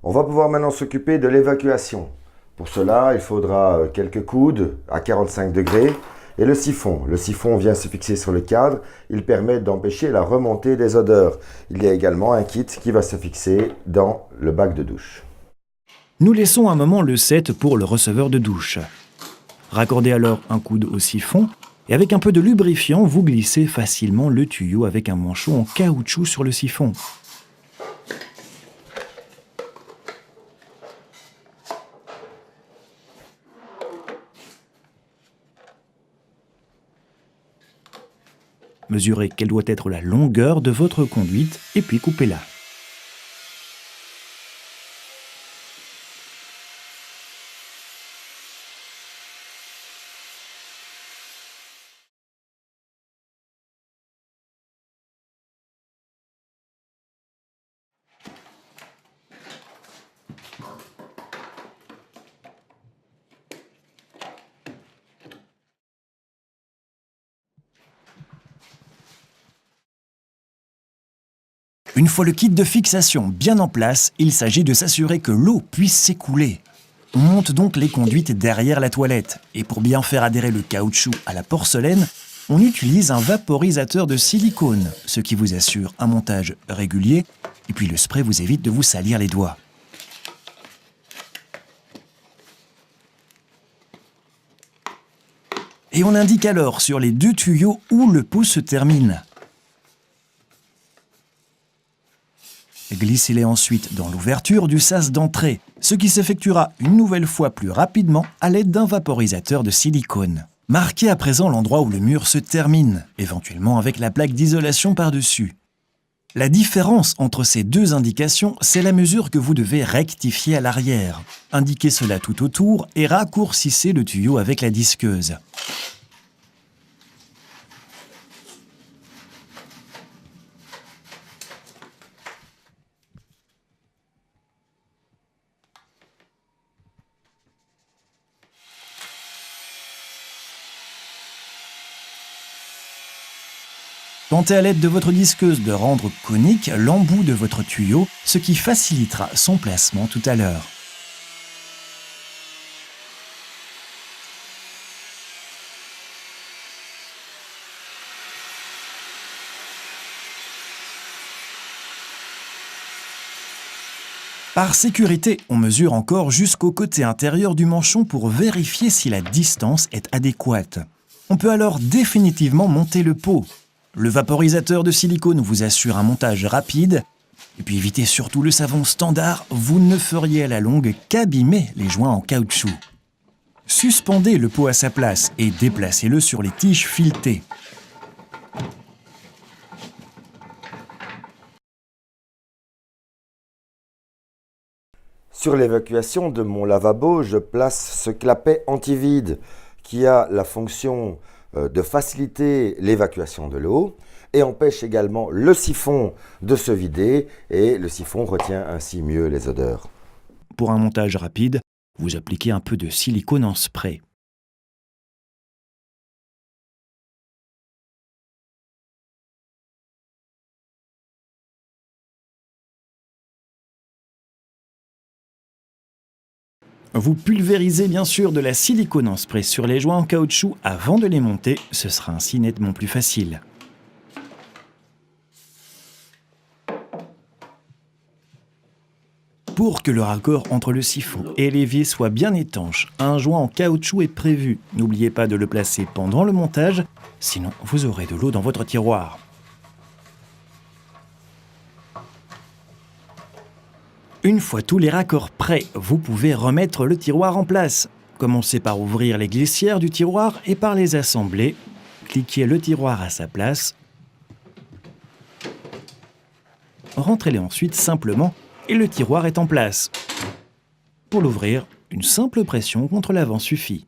On va pouvoir maintenant s'occuper de l'évacuation. Pour cela, il faudra quelques coudes à 45 degrés et le siphon. Le siphon vient se fixer sur le cadre. Il permet d'empêcher la remontée des odeurs. Il y a également un kit qui va se fixer dans le bac de douche. Nous laissons un moment le set pour le receveur de douche. Raccordez alors un coude au siphon et avec un peu de lubrifiant, vous glissez facilement le tuyau avec un manchon en caoutchouc sur le siphon. Mesurez quelle doit être la longueur de votre conduite et puis coupez-la. Une fois le kit de fixation bien en place, il s'agit de s'assurer que l'eau puisse s'écouler. On monte donc les conduites derrière la toilette. Et pour bien faire adhérer le caoutchouc à la porcelaine, on utilise un vaporisateur de silicone, ce qui vous assure un montage régulier. Et puis le spray vous évite de vous salir les doigts. Et on indique alors sur les deux tuyaux où le pot se termine. Glissez-les ensuite dans l'ouverture du sas d'entrée, ce qui s'effectuera une nouvelle fois plus rapidement à l'aide d'un vaporisateur de silicone. Marquez à présent l'endroit où le mur se termine, éventuellement avec la plaque d'isolation par-dessus. La différence entre ces deux indications, c'est la mesure que vous devez rectifier à l'arrière. Indiquez cela tout autour et raccourcissez le tuyau avec la disqueuse. Tentez à l'aide de votre disqueuse de rendre conique l'embout de votre tuyau, ce qui facilitera son placement tout à l'heure. Par sécurité, on mesure encore jusqu'au côté intérieur du manchon pour vérifier si la distance est adéquate. On peut alors définitivement monter le pot. Le vaporisateur de silicone vous assure un montage rapide. Et puis évitez surtout le savon standard, vous ne feriez à la longue qu'abîmer les joints en caoutchouc. Suspendez le pot à sa place et déplacez-le sur les tiges filetées. Sur l'évacuation de mon lavabo, je place ce clapet anti-vide qui a la fonction de faciliter l'évacuation de l'eau et empêche également le siphon de se vider et le siphon retient ainsi mieux les odeurs. Pour un montage rapide, vous appliquez un peu de silicone en spray. Vous pulvérisez bien sûr de la silicone en spray sur les joints en caoutchouc avant de les monter, ce sera ainsi nettement plus facile. Pour que le raccord entre le siphon et l'évier soit bien étanche, un joint en caoutchouc est prévu. N'oubliez pas de le placer pendant le montage, sinon vous aurez de l'eau dans votre tiroir. Une fois tous les raccords prêts, vous pouvez remettre le tiroir en place. Commencez par ouvrir les glissières du tiroir et par les assembler. Cliquez le tiroir à sa place. Rentrez-les ensuite simplement et le tiroir est en place. Pour l'ouvrir, une simple pression contre l'avant suffit.